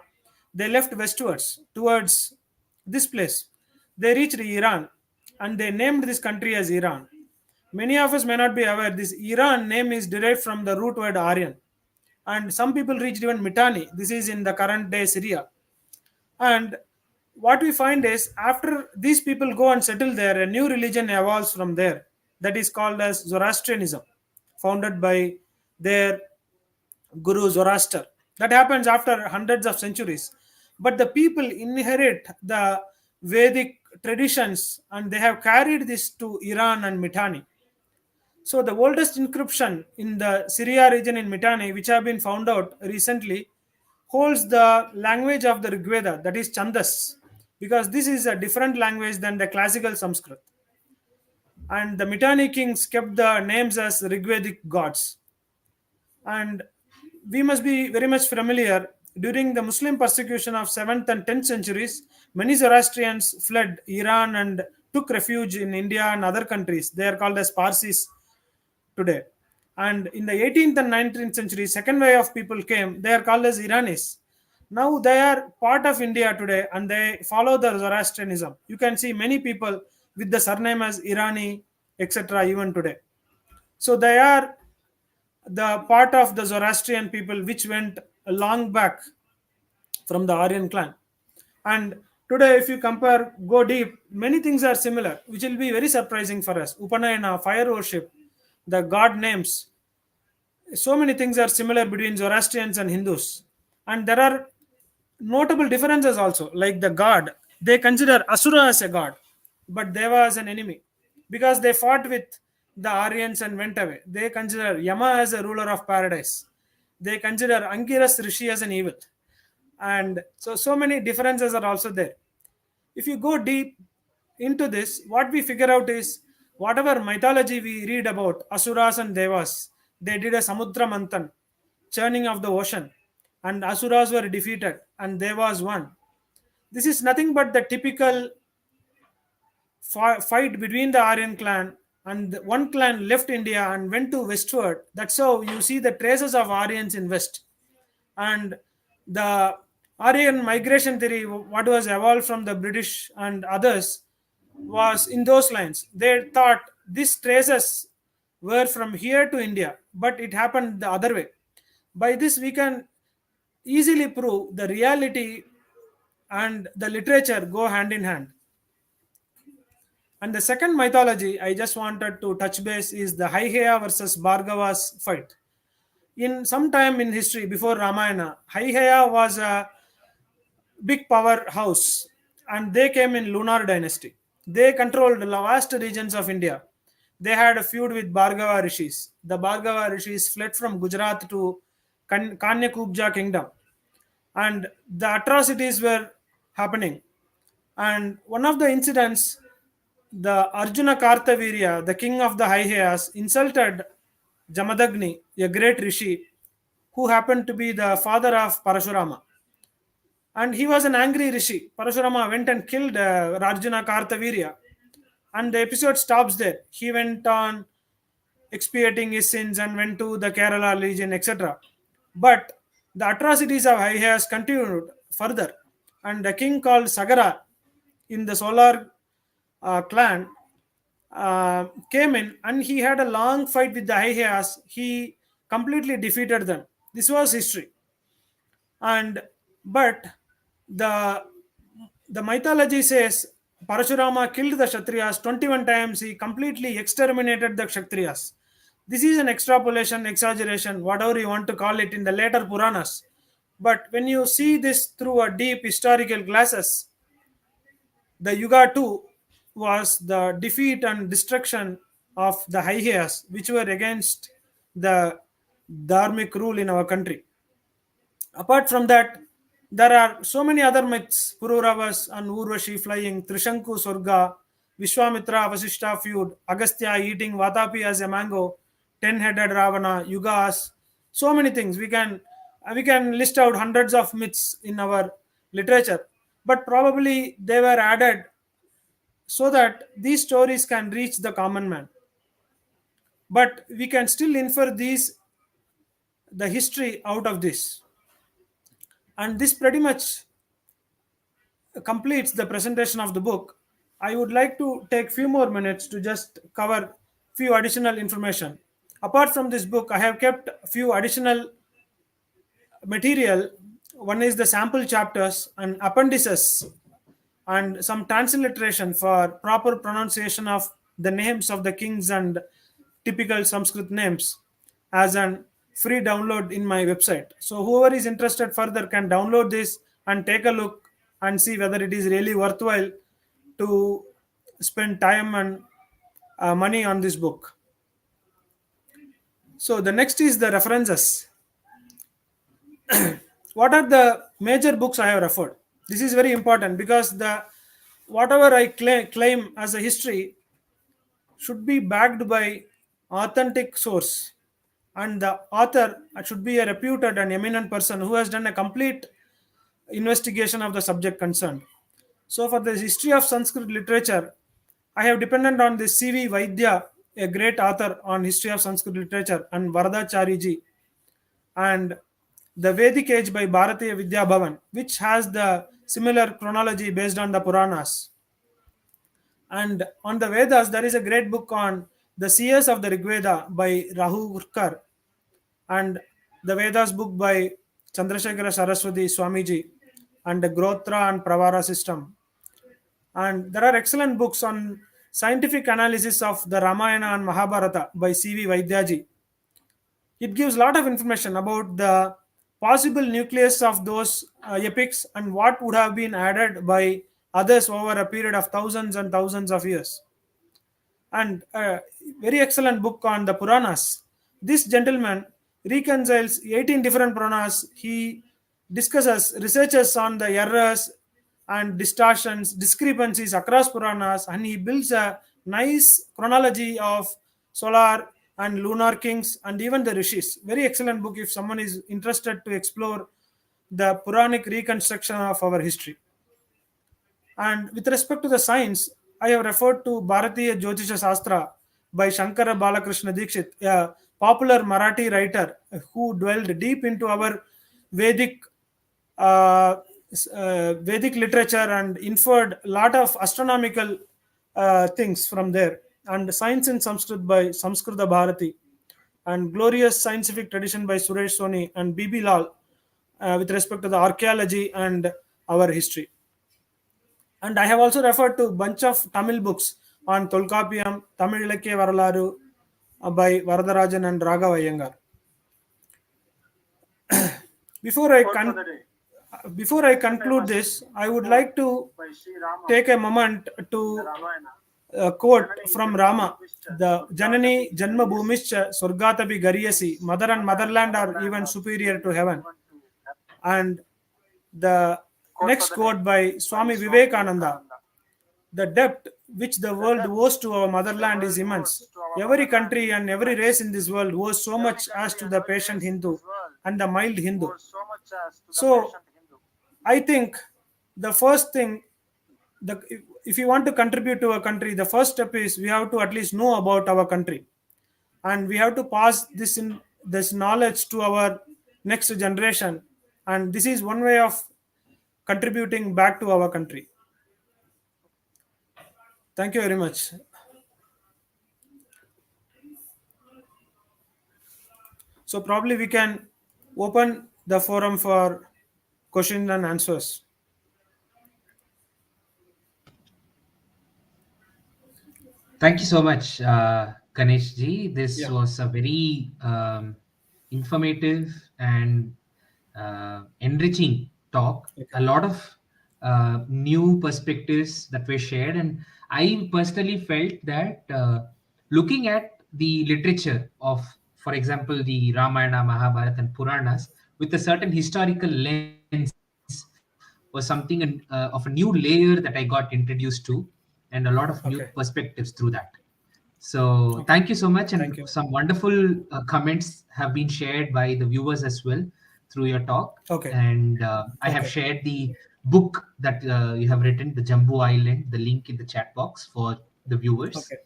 [SPEAKER 2] They left westwards towards this place. They reached Iran, and they named this country as Iran. Many of us may not be aware this Iran name is derived from the root word Aryan, and some people reached even Mitanni. This is in the current day Syria. And what we find is after these people go and settle there, a new religion evolves from there, that is called as Zoroastrianism, founded by their Guru Zoroaster. That happens after hundreds of centuries. But the people inherit the Vedic traditions, and they have carried this to Iran and Mitanni. So the oldest inscription in the Syria region in Mitanni, which have been found out recently, holds the language of the Rigveda, that is Chandas, because this is a different language than the classical Sanskrit. And the Mitanni kings kept the names as Rigvedic gods. And we must be very much familiar. During the Muslim persecution of 7th and 10th centuries, many Zoroastrians fled Iran and took refuge in India and other countries. They are called as Parsis today. And in the 18th and 19th century, second wave of people came. They are called as Iranis. Now they are part of India today, and they follow the Zoroastrianism. You can see many people with the surname as Irani, etc. even today. So they are the part of the Zoroastrian people which went long back from the Aryan clan. And today, if you compare, go deep, many things are similar, which will be very surprising for us. Upanayana, fire worship, the god names, so many things are similar between Zoroastrians and Hindus. And there are notable differences also, like the god. They consider Asura as a god, but Deva as an enemy, because they fought with the Aryans and went away. They consider Yama as a ruler of paradise. They consider Angiras Rishi as an evil. And so many differences are also there. If you go deep into this, what we figure out is whatever mythology we read about Asuras and Devas, they did a Samudra Manthan, churning of the ocean, and Asuras were defeated and Devas won. This is nothing but the typical fight between the Aryan clan, and one clan left India and went to westward. That's how you see the traces of Aryans in west. And the Aryan migration theory, what was evolved from the British and others, was in those lines. They thought these traces were from here to India, but it happened the other way. By this, we can easily prove the reality and the literature go hand in hand. And the second mythology I just wanted to touch base is the Haihaya versus Bhargava's fight. In some time in history before Ramayana, Haihaya was a big powerhouse, and they came in lunar dynasty. They controlled the vast regions of India. They had a feud with Bhargava Rishis. The Bhargava Rishis fled from Gujarat to Kanyakubja kingdom, and the atrocities were happening. And one of the incidents, the Arjuna Kartavirya, the king of the Haihayas, insulted Jamadagni, a great rishi, who happened to be the father of Parashurama. And he was an angry rishi. Parashurama went and killed Arjuna Kartavirya. And the episode stops there. He went on expiating his sins and went to the Kerala region, etc. But the atrocities of Haihayas continued further. And the king called Sagara in the Solar clan came in, and he had a long fight with the Haihayas. He completely defeated them. This was history. And but the the mythology says Parashurama killed the Kshatriyas 21 times. He completely exterminated the Kshatriyas. This is an extrapolation, exaggeration, whatever you want to call it in the later Puranas. But when you see this through a deep historical glasses, the Yuga 2 was the defeat and destruction of the Haihayas, which were against the Dharmic rule in our country. Apart from that, there are so many other myths: Pururavas and Urvashi flying, Trishanku Surga, Vishwamitra Vasishta feud, Agastya eating Vatapi as a mango, 10-headed Ravana, Yugas, so many things. We can list out hundreds of myths in our literature, but probably they were added so that these stories can reach the common man. But we can still infer the history out of this. And this pretty much completes the presentation of the book. I would like to take few more minutes to just cover few additional information. Apart from this book, I have kept few additional material. One is the sample chapters and appendices and some transliteration for proper pronunciation of the names of the kings and typical Sanskrit names as an free download in my website. So whoever is interested further can download this and take a look and see whether it is really worthwhile to spend time and money on this book. So the next is the references. What are the major books I have referred? This is very important because the whatever I claim as a history should be backed by authentic source, and the author should be a reputed and eminent person who has done a complete investigation of the subject concerned. So for the history of Sanskrit literature, I have depended on the C.V. Vaidya, a great author on history of Sanskrit literature, and Varadachariji, and the Vedic Age by Bharatiya Vidya Bhavan, which has the similar chronology based on the Puranas. And on the Vedas, there is a great book on the seers of the Rigveda by Rahurkar, and the Vedas book by Chandrasekhara Saraswati Swamiji, and the Grotra and Pravara system. And there are excellent books on scientific analysis of the Ramayana and Mahabharata by C.V. Vaidyaji. It gives a lot of information about the possible nucleus of those epics and what would have been added by others over a period of thousands and thousands of years. And a very excellent book on the Puranas. This gentleman reconciles 18 different Puranas. He discusses researches on the errors and distortions, discrepancies across Puranas, and he builds a nice chronology of solar and lunar kings and even the Rishis. Very excellent book if someone is interested to explore the Puranic reconstruction of our history. And with respect to the science, I have referred to Bharatiya Jyotisha Shastra by Shankara Balakrishna Dikshit, a popular Marathi writer who dwelled deep into our Vedic Vedic literature and inferred a lot of astronomical things from there, and Science in Sanskrit by Samskrita Bharati, and Glorious Scientific Tradition by Suresh Soni and BB Lal, with respect to the archaeology and our history. And I have also referred to bunch of Tamil books on Tolkapiyam, Tamil Ilakkiya Varalaru, by Varadarajan and Raghav Iyengar. Before I before I conclude this, I would like to take a moment to quote from Rama: "The Janani Janma Bhumischa Surgatapi Gariyasi, mother and motherland are even superior to heaven." And the next quote by Swami Vivekananda: "The debt which the world owes to our motherland is immense. Every country and every race in this world owes so much as to the patient Hindu and the mild Hindu." So I think the first thing, if you want to contribute to a country, the first step is we have to at least know about our country, and we have to pass this knowledge to our next generation. And this is one way of contributing back to our country. Thank you very much. So probably we can open the forum for questions and answers.
[SPEAKER 1] Thank you so much, Ganesh ji. This
[SPEAKER 2] Yeah.
[SPEAKER 1] was a very informative and enriching talk.
[SPEAKER 2] Okay.
[SPEAKER 1] A lot of new perspectives that were shared, and I personally felt that looking at the literature of, for example, the Ramayana, Mahabharata, and Puranas with a certain historical lens was something of a new layer that I got introduced to, and a lot of new
[SPEAKER 2] Okay.
[SPEAKER 1] perspectives through that. So thank you
[SPEAKER 2] Okay.
[SPEAKER 1] so much, and
[SPEAKER 2] Thank you.
[SPEAKER 1] some wonderful comments have been shared by the viewers as well through your talk.
[SPEAKER 2] Okay.
[SPEAKER 1] And I have
[SPEAKER 2] Okay.
[SPEAKER 1] shared the book that you have written, the Jambū Island, the link in the chat box for the viewers.
[SPEAKER 2] Okay. Okay.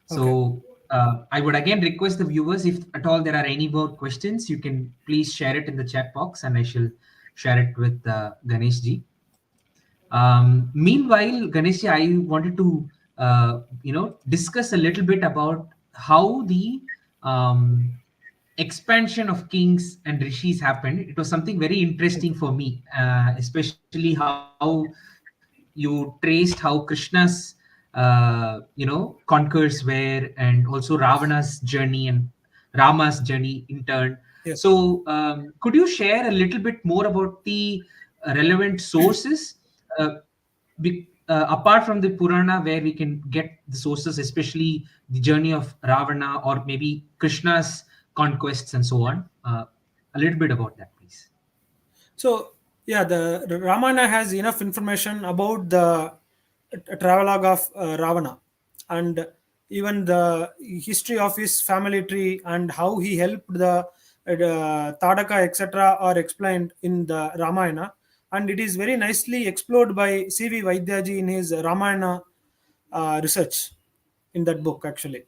[SPEAKER 1] So I would again request the viewers, if at all there are any more questions, you can please share it in the chat box, and I shall share it with Ganesh ji. Meanwhile, Ganesh, I wanted to discuss a little bit about how the um, expansion of kings and rishis happened. It was something very interesting for me, especially how you traced how Krishna's conquers were, and also Ravana's journey and Rama's journey in turn.
[SPEAKER 2] Yes.
[SPEAKER 1] So, could you share a little bit more about the relevant sources? Apart from the Purana, where we can get the sources, especially the journey of Ravana or maybe Krishna's conquests and so on. A little bit about that, please.
[SPEAKER 2] So yeah, the Ramayana has enough information about the travelogue of Ravana, and even the history of his family tree and how he helped the Tadaka, etc., are explained in the Ramayana, and it is very nicely explored by C.V. Vaidyaji in his Ramayana research in that book actually.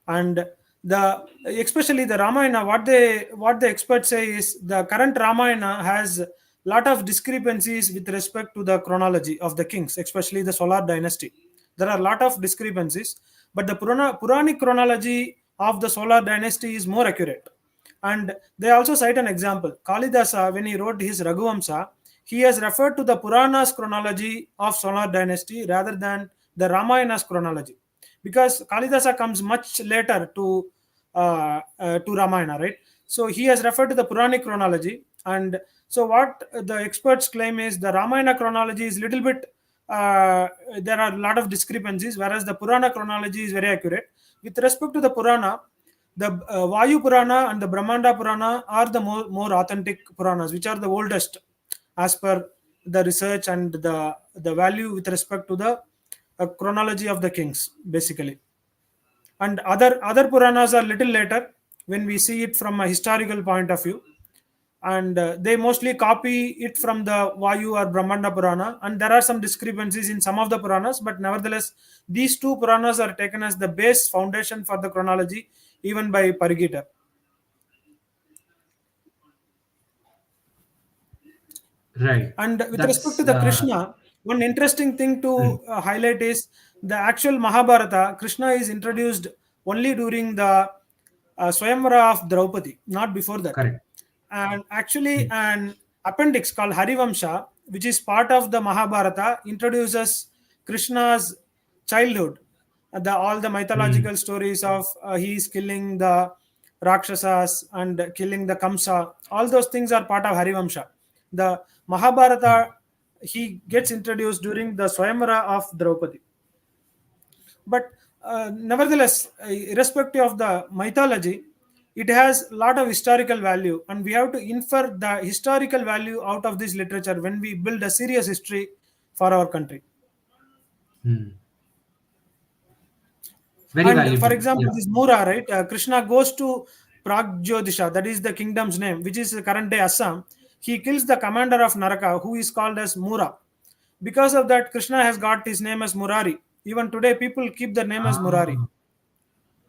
[SPEAKER 2] And the especially the Ramayana, what the experts say is the current Ramayana has lot of discrepancies with respect to the chronology of the kings, especially the Solar dynasty. There are a lot of discrepancies, but the Puranic chronology of the Solar dynasty is more accurate. And they also cite an example. Kalidasa, when he wrote his Raghuvamsa, he has referred to the Puranas chronology of Solar dynasty rather than the Ramayana's chronology, because Kalidasa comes much later to Ramayana, right? So he has referred to the Puranic chronology, and so what the experts claim is the Ramayana chronology is little bit. There are a lot of discrepancies, whereas the Purana chronology is very accurate. With respect to the Purana, the Vayu Purana and the Brahmanda Purana are the more authentic Puranas, which are the oldest as per the research and the value with respect to the chronology of the kings, basically. And other Puranas are little later when we see it from a historical point of view, and they mostly copy it from the Vayu or Brahmanda Purana, and there are some discrepancies in some of the Puranas, but nevertheless, these two Puranas are taken as the base foundation for the chronology, even by Parigita.
[SPEAKER 1] Right.
[SPEAKER 2] And with respect to
[SPEAKER 1] That's
[SPEAKER 2] the Krishna, one interesting thing
[SPEAKER 1] hmm.
[SPEAKER 2] to highlight is the actual Mahabharata, Krishna is introduced only during the Swayamvara of Draupadi, not before that.
[SPEAKER 1] Correct.
[SPEAKER 2] And actually, an appendix called Harivamsha, which is part of the Mahabharata, introduces Krishna's childhood, all the
[SPEAKER 1] Hmm.
[SPEAKER 2] mythological stories of he is killing the Rakshasas and killing the Kamsa. All those things are part of Harivamsha. The
[SPEAKER 1] Hmm.
[SPEAKER 2] Mahabharata, he gets introduced during the Swayamvara of Draupadi. But nevertheless, irrespective of the mythology, it has a lot of historical value, and we have to infer the historical value out of this literature when we build a serious history for our country.
[SPEAKER 1] Hmm. Very
[SPEAKER 2] And for
[SPEAKER 1] valuable.
[SPEAKER 2] example,
[SPEAKER 1] Yeah.
[SPEAKER 2] this Mura, right? Krishna goes to Pragjodisha, that is the kingdom's name, which is current day Assam. He kills the commander of Naraka, who is called as Mura. Because of that, Krishna has got his name as Murari. Even today, people keep the name as Murari.
[SPEAKER 1] Ah,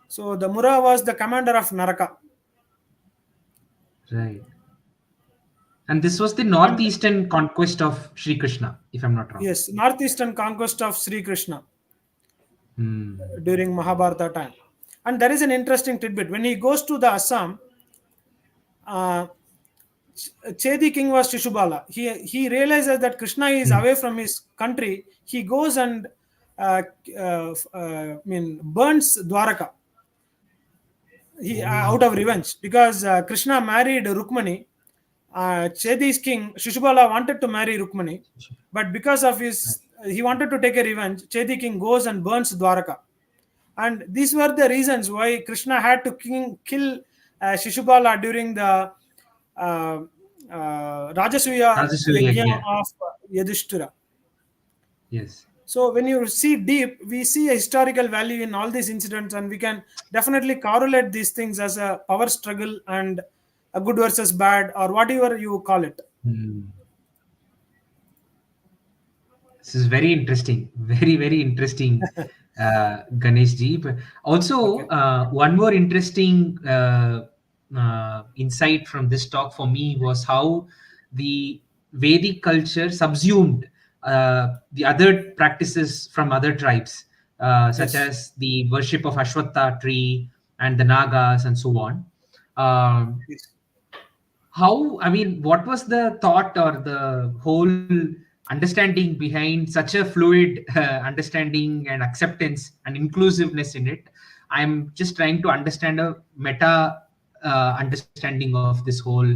[SPEAKER 2] So the Mura was the commander of Naraka.
[SPEAKER 1] right. And this was the
[SPEAKER 2] And
[SPEAKER 1] northeastern conquest of Sri Krishna, if I'm not wrong.
[SPEAKER 2] yes, northeastern conquest of Sri Krishna
[SPEAKER 1] Hmm.
[SPEAKER 2] during Mahabharata time. And there is an interesting tidbit. When he goes to the Assam, uh, Chedi king was Shishubala. He realizes that Krishna is
[SPEAKER 1] Hmm.
[SPEAKER 2] away from his country. He goes and burns Dwaraka. He out
[SPEAKER 1] Oh,
[SPEAKER 2] of revenge because Krishna married Rukmani. Chedi's king Shishubala wanted to marry Rukmani, but because of
[SPEAKER 1] right.
[SPEAKER 2] his he wanted to take a revenge. Chedi king goes and burns Dwaraka, and these were the reasons why Krishna had to kill Shishubala during the uh, Rajasuya
[SPEAKER 1] Rajasuya
[SPEAKER 2] Yajna
[SPEAKER 1] Yajna.
[SPEAKER 2] of Yudhishthira.
[SPEAKER 1] Yes.
[SPEAKER 2] So when you see deep, we see a historical value in all these incidents, and we can definitely correlate these things as a power struggle and a good versus bad, or whatever you call it.
[SPEAKER 1] Hmm. This is very interesting. Very, very interesting, Ganesh ji. But also,
[SPEAKER 2] Okay.
[SPEAKER 1] one more interesting insight from this talk for me was how the Vedic culture subsumed the other practices from other tribes, such
[SPEAKER 2] Yes.
[SPEAKER 1] as the worship of Ashwatha tree and the Nāgās and so on. Um,
[SPEAKER 2] Yes.
[SPEAKER 1] how, I mean, what was the thought or the whole understanding behind such a fluid understanding and acceptance and inclusiveness in it? I'm just trying to understand a meta understanding of this whole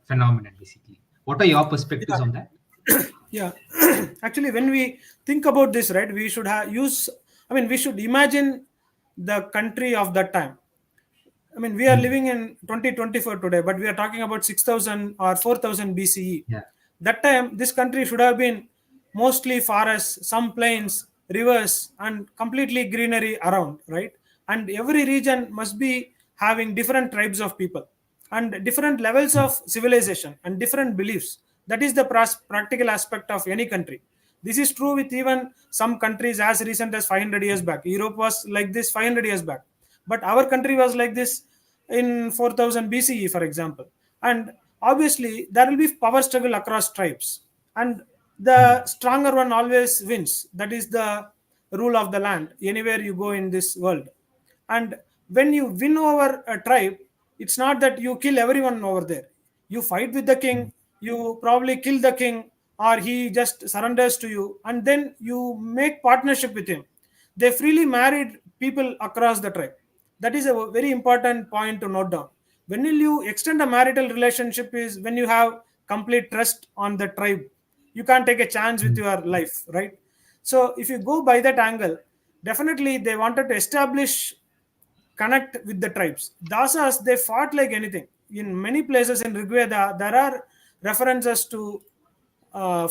[SPEAKER 1] phenomenon, basically. What are your perspectives on that?
[SPEAKER 2] Yeah. Actually, when we think about this, right, we should have use. I mean, we should imagine the country of that time. I mean, we are
[SPEAKER 1] Hmm.
[SPEAKER 2] living in 2024 today, but we are talking about 6000 or 4000 BCE.
[SPEAKER 1] Yeah.
[SPEAKER 2] That time, this country should have been mostly forests, some plains, rivers, and completely greenery around, right? And every region must be having different tribes of people and different levels
[SPEAKER 1] Hmm.
[SPEAKER 2] of civilization and different beliefs. That is the practical aspect of any country. This is true with even some countries as recent as 500 years back. Europe was like this 500 years back, but our country was like this in 4000 BCE, for example. And obviously, there will be power struggle across tribes, and
[SPEAKER 1] Hmm.
[SPEAKER 2] the stronger one always wins. That is the rule of the land anywhere you go in this world. And when you win over a tribe, it's not that you kill everyone over there. You fight with the king, you probably kill the king, or he just surrenders to you, and then you make partnership with him. They freely married people across the tribe. That is a very important point to note down. When will you extend a marital relationship is when you have complete trust on the tribe. You can't take a chance with
[SPEAKER 1] Hmm.
[SPEAKER 2] your life, right? So if you go by that angle, definitely they wanted to establish connect with the tribes. Dasas, they fought like anything. In many places in Rigveda, there are references to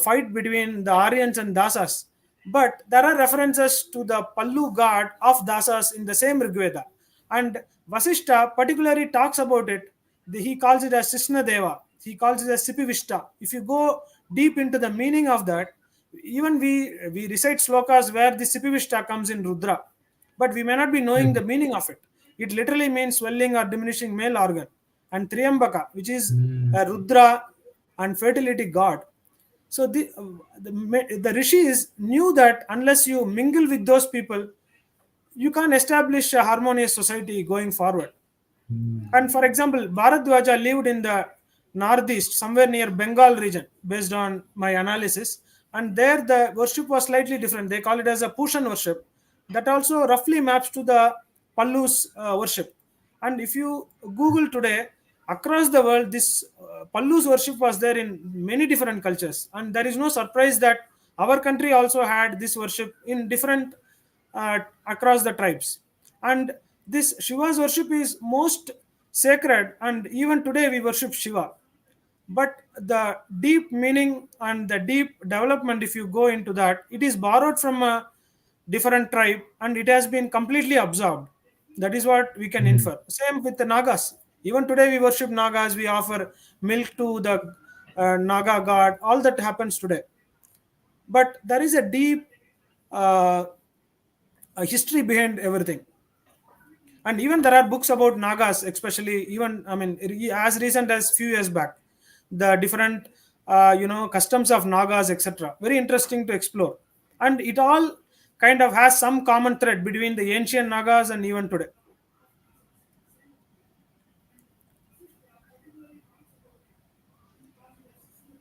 [SPEAKER 2] fight between the Aryans and Dasas. But there are references to the Pallu god of Dasas in the same Rigveda. And Vasishta particularly talks about it. He calls it as Sisna Deva. He calls it as Sipivishta. If you go deep into the meaning of that, even we recite slokas where the Sipivishta comes in Rudra, but we may not be knowing the meaning of it. It literally means swelling or diminishing male organ. And Triambaka, which is
[SPEAKER 1] Hmm.
[SPEAKER 2] a Rudra and fertility god. So the rishis knew that unless you mingle with those people, you can't establish a harmonious society going forward. And for example, Bharadwaja lived in the northeast, somewhere near Bengal region, based on my analysis. And there the worship was slightly different. They call it as a Pushan worship. That also roughly maps to the Pallu's worship. And if you Google today, across the world, this Pallu's worship was there in many different cultures. And there is no surprise that our country also had this worship in different across the tribes. And this Shiva's worship is most sacred, and even today we worship Shiva. But the deep meaning and the deep development, if you go into that, it is borrowed from a different tribe and it has been completely absorbed. That is what we can
[SPEAKER 1] Mhm.
[SPEAKER 2] infer. Same with the Nagas. Even today we worship Nagas, we offer milk to the Naga god. All that happens today. But there is a deep uh, a history behind everything. And even there are books about Nagas, especially even I mean as recent as few years back, the different customs of Nagas, etc. Very interesting to explore, and it all kind of has some common thread between the ancient Nagas and even today.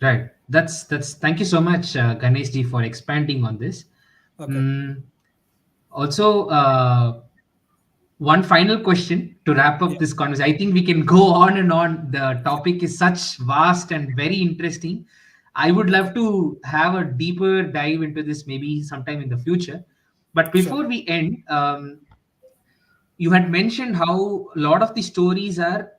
[SPEAKER 1] Right. That's. Thank you so much, Ganesh ji, for expanding on this.
[SPEAKER 2] Okay,
[SPEAKER 1] Mm, Also, one final question to wrap
[SPEAKER 2] yeah,
[SPEAKER 1] up this conversation. I think we can go on and on. The topic is such vast and very interesting. I would
[SPEAKER 2] okay,
[SPEAKER 1] love to have a deeper dive into this maybe sometime in the future. But
[SPEAKER 2] sure,
[SPEAKER 1] before we end, you had mentioned how a lot of the stories are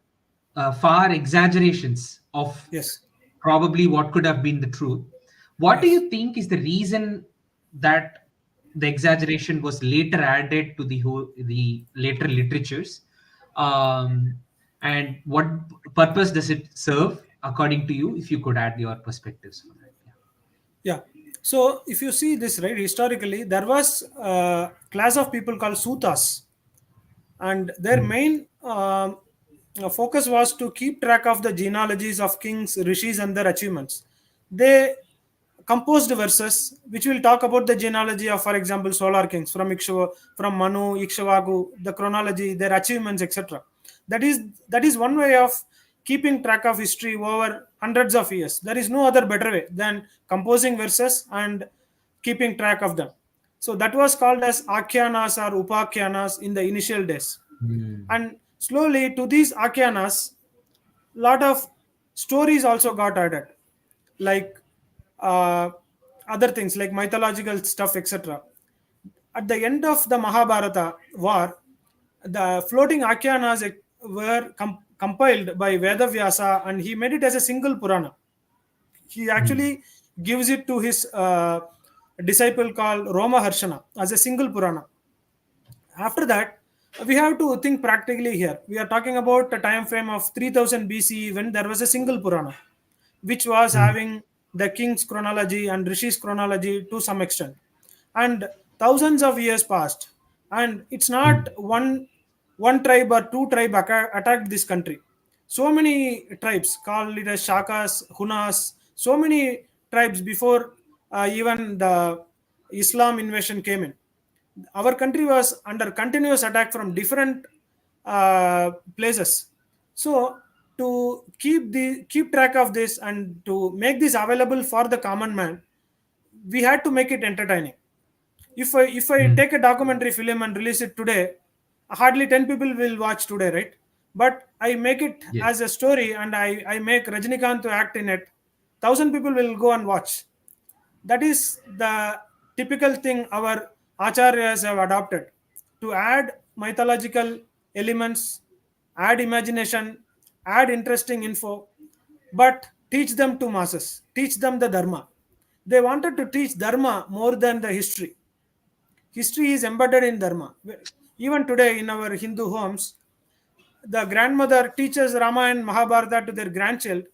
[SPEAKER 1] far exaggerations of
[SPEAKER 2] yes,
[SPEAKER 1] probably what could have been the truth. What do
[SPEAKER 2] yes.
[SPEAKER 1] you think is the reason that the exaggeration was later added to the later literatures, um, and what purpose does it serve according to you? If you could add your perspectives for that, yeah.
[SPEAKER 2] Yeah. So if you see this right historically, there was a class of people called Sutas, and their
[SPEAKER 1] Mm,
[SPEAKER 2] main focus was to keep track of the genealogies of kings, rishis, and their achievements. They composed verses which will talk about the genealogy of, for example, solar kings from Manu, Ikshvaku, the chronology, their achievements, etc. That is one way of keeping track of history over hundreds of years. There is no other better way than composing verses and keeping track of them. So that was called as Akyanas or Upakyanas in the initial days.
[SPEAKER 1] mm,
[SPEAKER 2] And slowly to these Akyanas, lot of stories also got added, like uh, other things like mythological stuff, etc. At the end of the Mahabharata war, the floating Akyanas were compiled by Vedavyasa and he made it as a single Purana. He
[SPEAKER 1] mm,
[SPEAKER 2] actually gives it to his disciple called Roma Harshana as a single Purana. After that, we have to think practically here. We are talking about a time frame of 3000 BCE when there was a single Purana, which was
[SPEAKER 1] mm,
[SPEAKER 2] having the king's chronology and Rishi's chronology to some extent. And thousands of years passed, and it's not
[SPEAKER 1] mm,
[SPEAKER 2] one tribe or two tribe attacked this country. So many tribes, call it as Shakas, Hunas, so many tribes before even the Islam invasion came in. Our country was under continuous attack from different places. So to keep track of this and to make this available for the common man, we had to make it entertaining. If I
[SPEAKER 1] mm.
[SPEAKER 2] take a documentary film and release it today, hardly 10 people will watch today, right? But I make it
[SPEAKER 1] Yes.
[SPEAKER 2] as a story and I make Rajnikant to act in it, 1,000 people will go and watch. That is the typical thing our acharyas have adopted, to add mythological elements, add imagination, add interesting info, but teach them to masses, teach them the dharma. They wanted to teach dharma more than the history. History is embedded in dharma. Even today in our Hindu homes, the grandmother teaches Rama and Mahabharata to their grandchild.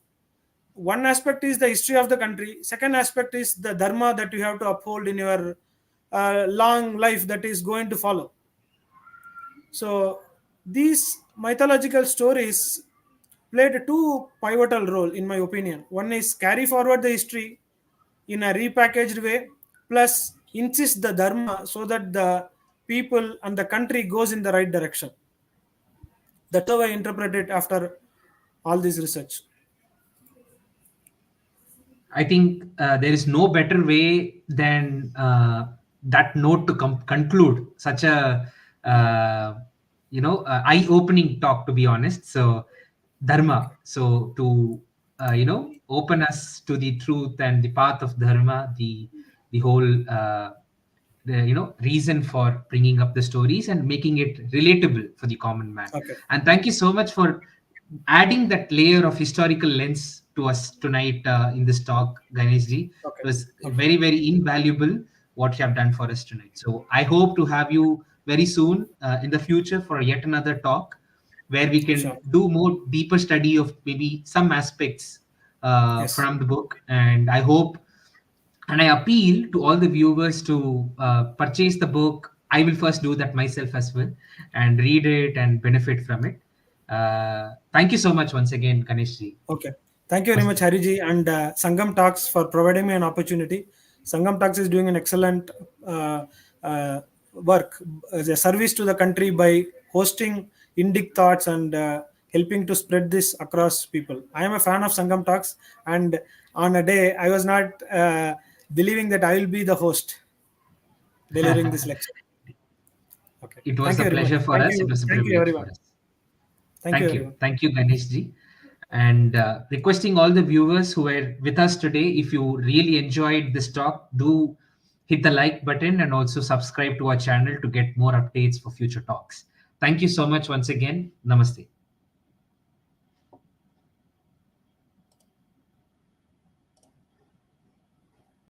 [SPEAKER 2] One aspect is the history of the country, second aspect is the dharma that you have to uphold in your long life that is going to follow. So these mythological stories played two pivotal role in my opinion. One is carry forward the history, in a repackaged way, plus insist the dharma so that the people and the country goes in the right direction. That's how I interpret it after all this research.
[SPEAKER 1] I think there is no better way than that note to conclude such a eye-opening talk. To be honest, so dharma. So to open us to the truth and the path of dharma, the whole reason for bringing up the stories and making it relatable for the common man.
[SPEAKER 2] Okay.
[SPEAKER 1] And thank you so much for adding that layer of historical lens to us tonight in this talk, Ganeshji.
[SPEAKER 2] Okay.
[SPEAKER 1] It was
[SPEAKER 2] Okay.
[SPEAKER 1] very, very invaluable what you have done for us tonight. So I hope to have you very soon in the future for yet another talk where we can
[SPEAKER 2] Sure.
[SPEAKER 1] do more deeper study of maybe some aspects
[SPEAKER 2] Yes.
[SPEAKER 1] from the book. And I hope and I appeal to all the viewers to purchase the book. I will first do that myself as well and read it and benefit from it. Thank you so much once again, Kaneshji.
[SPEAKER 2] Okay. Thank you very much, Hariji, and Sangam Talks for providing me an opportunity. Sangam Talks is doing an excellent work as a service to the country by hosting Indic thoughts and helping to spread this across people. I am a fan of Sangam Talks, and on a day I was not believing that I will be the host delivering this lecture. Okay.
[SPEAKER 1] It was
[SPEAKER 2] Thank you
[SPEAKER 1] a
[SPEAKER 2] very much.
[SPEAKER 1] pleasure for us. It was a
[SPEAKER 2] Thank you,
[SPEAKER 1] privilege
[SPEAKER 2] everyone.
[SPEAKER 1] for us.
[SPEAKER 2] Thank you, everyone.
[SPEAKER 1] Thank you, Ganeshji. And requesting all the viewers who were with us today, if you really enjoyed this talk, do hit the like button and also subscribe to our channel to get more updates for future talks. Thank you so much once again. Namaste.